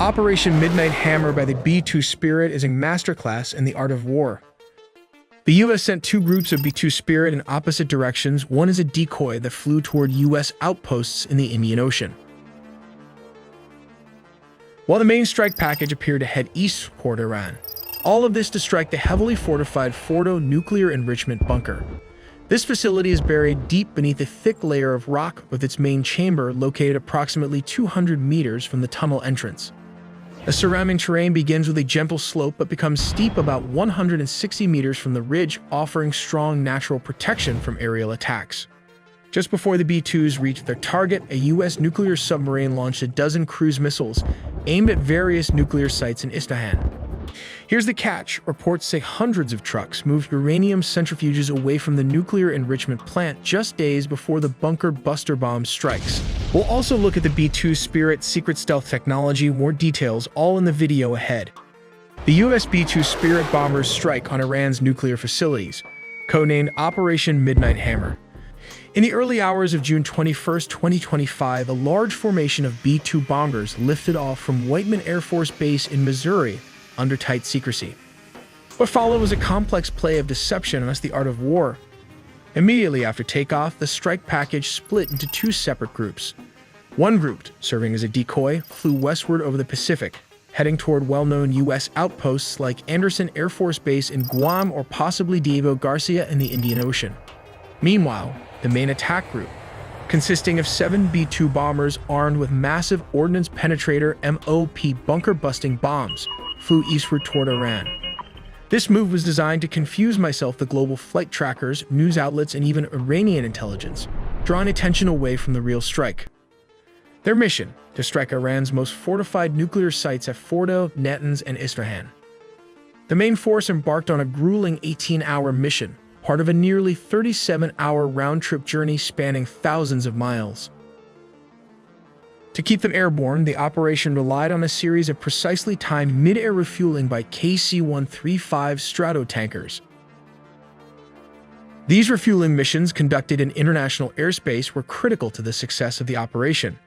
Operation Midnight Hammer by the B-2 Spirit is a masterclass in the art of war. The U.S. sent two groups of B-2 Spirit in opposite directions. One is a decoy that flew toward U.S. outposts in the Indian Ocean, while the main strike package appeared to head east toward Iran. All of this to strike the heavily fortified Fordo nuclear enrichment bunker. This facility is buried deep beneath a thick layer of rock, with its main chamber located approximately 200 meters from the tunnel entrance. The surrounding terrain begins with a gentle slope but becomes steep about 160 meters from the ridge, offering strong natural protection from aerial attacks. Just before the B-2s reached their target, a U.S. nuclear submarine launched a dozen cruise missiles aimed at various nuclear sites in Isfahan. Here's the catch. Reports say hundreds of trucks moved uranium centrifuges away from the nuclear enrichment plant just days before the bunker buster bomb strikes. We'll also look at the B-2 Spirit's secret stealth technology. More details all in the video ahead. The U.S. B-2 Spirit bombers strike on Iran's nuclear facilities, codenamed Operation Midnight Hammer. In the early hours of June 21, 2025, a large formation of B-2 bombers lifted off from Whiteman Air Force Base in Missouri under tight secrecy. What followed was a complex play of deception and the art of war. Immediately after takeoff, the strike package split into two separate groups. One group, serving as a decoy, flew westward over the Pacific, heading toward well-known U.S. outposts like Anderson Air Force Base in Guam or possibly Diego Garcia in the Indian Ocean. Meanwhile, the main attack group, consisting of 7 B-2 bombers armed with massive ordnance penetrator MOP bunker-busting bombs, flew eastward toward Iran. This move was designed to confuse the global flight trackers, news outlets, and even Iranian intelligence, drawing attention away from the real strike. Their mission: to strike Iran's most fortified nuclear sites at Fordo, Natanz, and Isfahan. The main force embarked on a grueling 18-hour mission, part of a nearly 37-hour round-trip journey spanning thousands of miles. To keep them airborne, the operation relied on a series of precisely timed mid-air refueling by KC-135 Stratotankers. These refueling missions, conducted in international airspace, were critical to the success of the operation.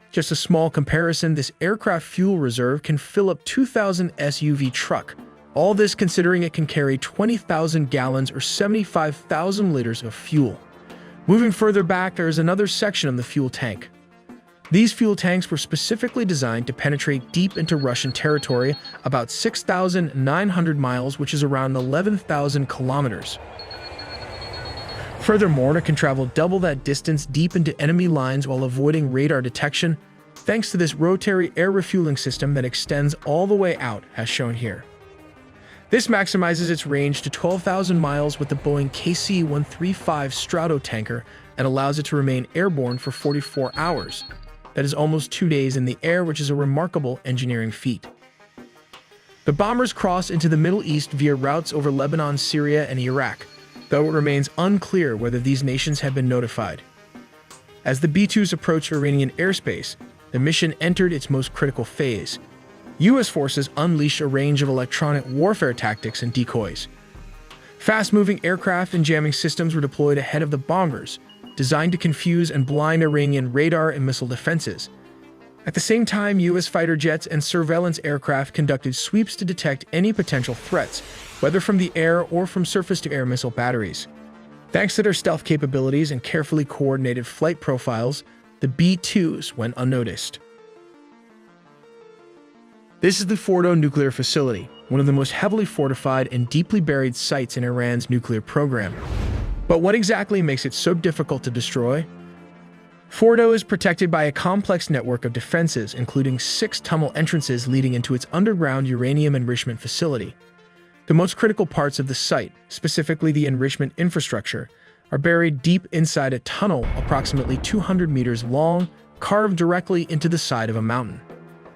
Just a small comparison, this aircraft fuel reserve can fill up 2,000 SUV truck. All this considering it can carry 20,000 gallons or 75,000 liters of fuel. Moving further back, there is another section of the fuel tank. These fuel tanks were specifically designed to penetrate deep into Russian territory, about 6,900 miles, which is around 11,000 kilometers. Furthermore, it can travel double that distance deep into enemy lines while avoiding radar detection, thanks to this rotary air refueling system that extends all the way out, as shown here. This maximizes its range to 12,000 miles with the Boeing KC-135 Stratotanker and allows it to remain airborne for 44 hours. That is almost 2 days in the air, which is a remarkable engineering feat. The bombers cross into the Middle East via routes over Lebanon, Syria, and Iraq, though it remains unclear whether these nations have been notified. As the B-2s approached Iranian airspace, the mission entered its most critical phase. U.S. forces unleashed a range of electronic warfare tactics and decoys. Fast-moving aircraft and jamming systems were deployed ahead of the bombers, designed to confuse and blind Iranian radar and missile defenses. At the same time, U.S. fighter jets and surveillance aircraft conducted sweeps to detect any potential threats, whether from the air or from surface-to-air missile batteries. Thanks to their stealth capabilities and carefully coordinated flight profiles, the B-2s went unnoticed. This is the Fordo nuclear facility, one of the most heavily fortified and deeply buried sites in Iran's nuclear program. But what exactly makes it so difficult to destroy? Fordo is protected by a complex network of defenses, including 6 tunnel entrances leading into its underground uranium enrichment facility. The most critical parts of the site, specifically the enrichment infrastructure, are buried deep inside a tunnel approximately 200 meters long, carved directly into the side of a mountain.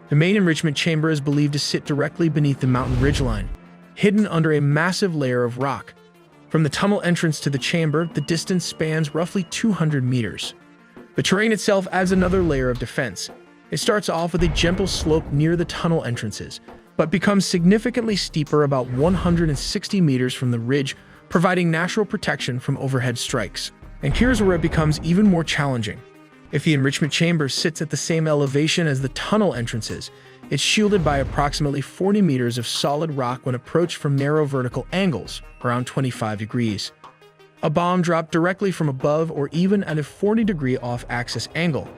The main enrichment chamber is believed to sit directly beneath the mountain ridgeline, hidden under a massive layer of rock. From the tunnel entrance to the chamber, the distance spans roughly 200 meters. The terrain itself adds another layer of defense. It starts off with a gentle slope near the tunnel entrances, but becomes significantly steeper about 160 meters from the ridge, providing natural protection from overhead strikes. And here's where it becomes even more challenging. If the enrichment chamber sits at the same elevation as the tunnel entrances, It's shielded by approximately 40 meters of solid rock when approached from narrow vertical angles, around 25 degrees. A bomb dropped directly from above or even at a 40-degree off-axis angle,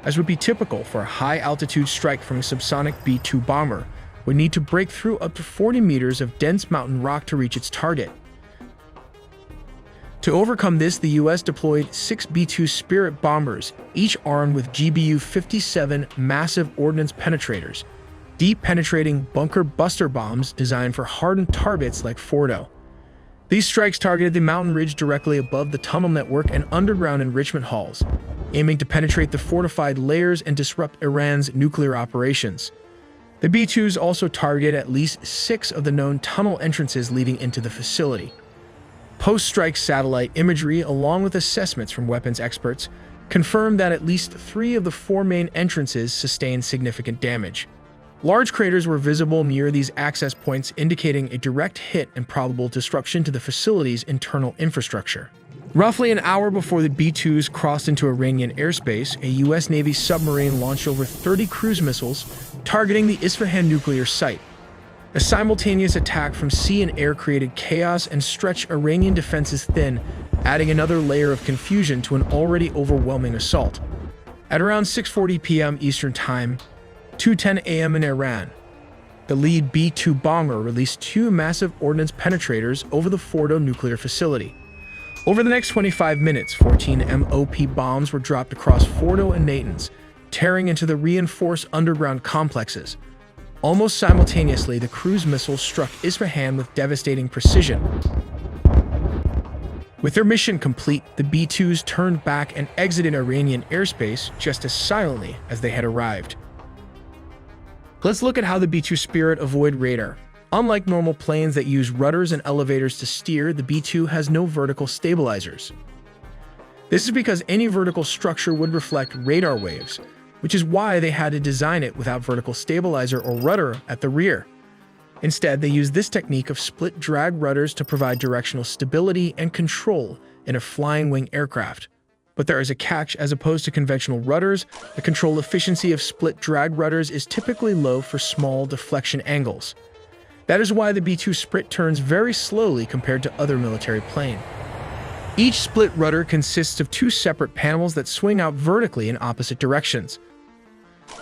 as would be typical for a high-altitude strike from a subsonic B-2 bomber, would need to break through up to 40 meters of dense mountain rock to reach its target. To overcome this, the U.S. deployed 6 B-2 Spirit bombers, each armed with GBU-57 massive ordnance penetrators, deep penetrating bunker buster bombs designed for hardened targets like Fordo. These strikes targeted the mountain ridge directly above the tunnel network and underground enrichment halls, aiming to penetrate the fortified layers and disrupt Iran's nuclear operations. The B-2s also targeted at least 6 of the known tunnel entrances leading into the facility. Post-strike satellite imagery, along with assessments from weapons experts, confirmed that at least 3 of the 4 main entrances sustained significant damage. Large craters were visible near these access points, indicating a direct hit and probable disruption to the facility's internal infrastructure. Roughly an hour before the B-2s crossed into Iranian airspace, a U.S. Navy submarine launched over 30 cruise missiles targeting the Isfahan nuclear site. A simultaneous attack from sea and air created chaos and stretched Iranian defenses thin, adding another layer of confusion to an already overwhelming assault. At around 6:40 p.m. Eastern Time, 2:10 a.m. in Iran, the lead B-2 bomber released 2 massive ordnance penetrators over the Fordo nuclear facility. Over the next 25 minutes, 14 MOP bombs were dropped across Fordo and Natanz, tearing into the reinforced underground complexes. Almost simultaneously, the cruise missiles struck Isfahan with devastating precision. With their mission complete, the B-2s turned back and exited Iranian airspace just as silently as they had arrived. Let's look at how the B-2 Spirit avoid radar. Unlike normal planes that use rudders and elevators to steer, the B-2 has no vertical stabilizers. This is because any vertical structure would reflect radar waves, which is why they had to design it without vertical stabilizer or rudder at the rear. Instead, they used this technique of split drag rudders to provide directional stability and control in a flying wing aircraft. But there is a catch. As opposed to conventional rudders, the control efficiency of split drag rudders is typically low for small deflection angles. That is why the B-2 Spirit turns very slowly compared to other military planes. Each split rudder consists of 2 separate panels that swing out vertically in opposite directions.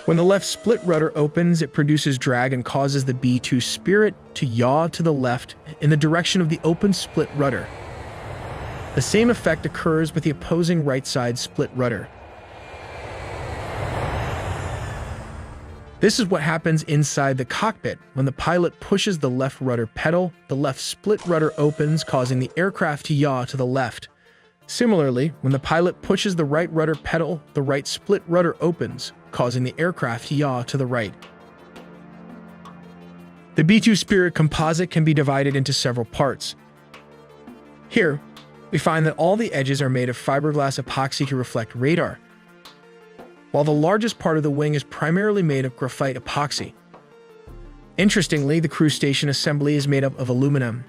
When the left split rudder opens, it produces drag and causes the B-2 Spirit to yaw to the left in the direction of the open split rudder. The same effect occurs with the opposing right side split rudder. This is what happens inside the cockpit. When the pilot pushes the left rudder pedal, the left split rudder opens, causing the aircraft to yaw to the left. Similarly, when the pilot pushes the right rudder pedal, the right split rudder opens, causing the aircraft to yaw to the right. The B-2 Spirit composite can be divided into several parts. Here, we find that all the edges are made of fiberglass epoxy to reflect radar, while the largest part of the wing is primarily made of graphite epoxy. Interestingly, the crew station assembly is made up of aluminum.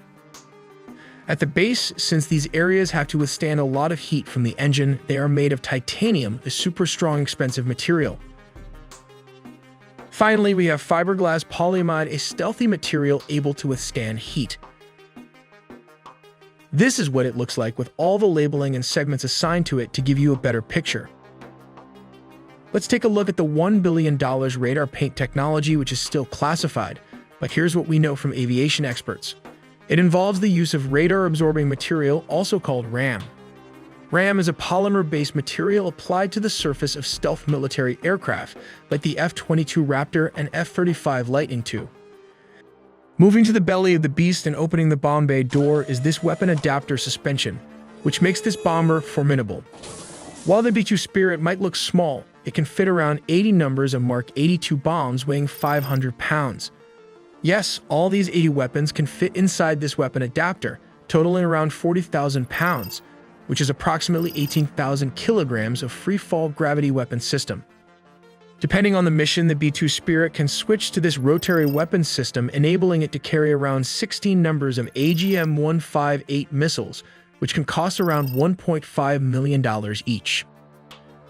At the base, since these areas have to withstand a lot of heat from the engine, they are made of titanium, a super strong, expensive material. Finally, we have fiberglass polyamide, a stealthy material able to withstand heat. This is what it looks like with all the labeling and segments assigned to it to give you a better picture. Let's take a look at the $1 billion radar paint technology, which is still classified, but here's what we know from aviation experts. It involves the use of radar-absorbing material, also called RAM. RAM is a polymer-based material applied to the surface of stealth military aircraft, like the F-22 Raptor and F-35 Lightning II. Moving to the belly of the beast and opening the bomb bay door is this weapon adapter suspension, which makes this bomber formidable. While the B-2 Spirit might look small, it can fit around 80 numbers of Mark 82 bombs weighing 500 pounds. Yes, all these 80 weapons can fit inside this weapon adapter, totaling around 40,000 pounds, which is approximately 18,000 kilograms of free-fall gravity weapon system. Depending on the mission, the B-2 Spirit can switch to this rotary weapon system, enabling it to carry around 16 numbers of AGM-158 missiles, which can cost around $1.5 million each.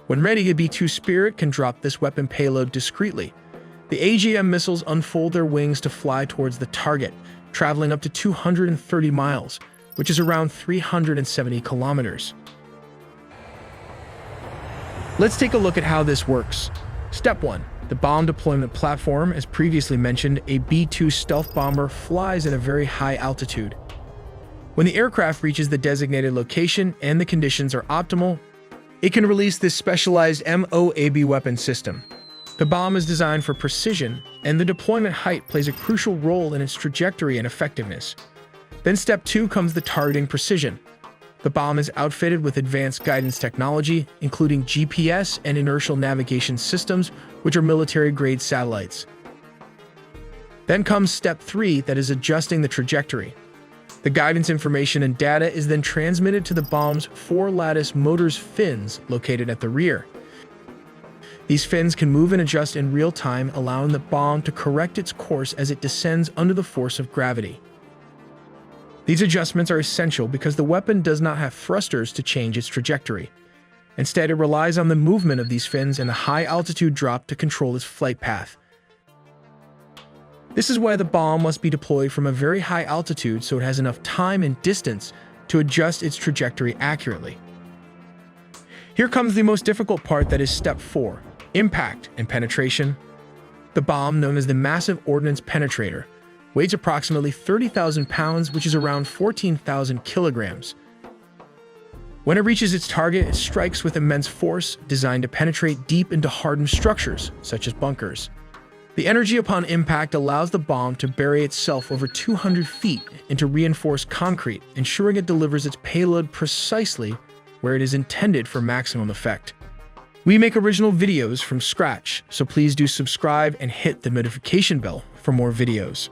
When ready, a B-2 Spirit can drop this weapon payload discreetly. The AGM missiles unfold their wings to fly towards the target, traveling up to 230 miles, which is around 370 kilometers. Let's take a look at how this works. Step 1. The bomb deployment platform. As previously mentioned, a B-2 stealth bomber flies at a very high altitude. When the aircraft reaches the designated location and the conditions are optimal, it can release this specialized MOAB weapon system. The bomb is designed for precision, and the deployment height plays a crucial role in its trajectory and effectiveness. Then step 2 comes the targeting precision. The bomb is outfitted with advanced guidance technology, including GPS and inertial navigation systems, which are military-grade satellites. Then comes step 3, that is adjusting the trajectory. The guidance information and data is then transmitted to the bomb's 4-lattice motors fins located at the rear. These fins can move and adjust in real time, allowing the bomb to correct its course as it descends under the force of gravity. These adjustments are essential because the weapon does not have thrusters to change its trajectory. Instead, it relies on the movement of these fins and a high-altitude drop to control its flight path. This is why the bomb must be deployed from a very high altitude so it has enough time and distance to adjust its trajectory accurately. Here comes the most difficult part, that is step 4, impact and penetration. The bomb, known as the Massive Ordnance Penetrator, weighs approximately 30,000 pounds, which is around 14,000 kilograms. When it reaches its target, it strikes with immense force, designed to penetrate deep into hardened structures, such as bunkers. The energy upon impact allows the bomb to bury itself over 200 feet into reinforced concrete, ensuring it delivers its payload precisely where it is intended for maximum effect. We make original videos from scratch, so please do subscribe and hit the notification bell for more videos.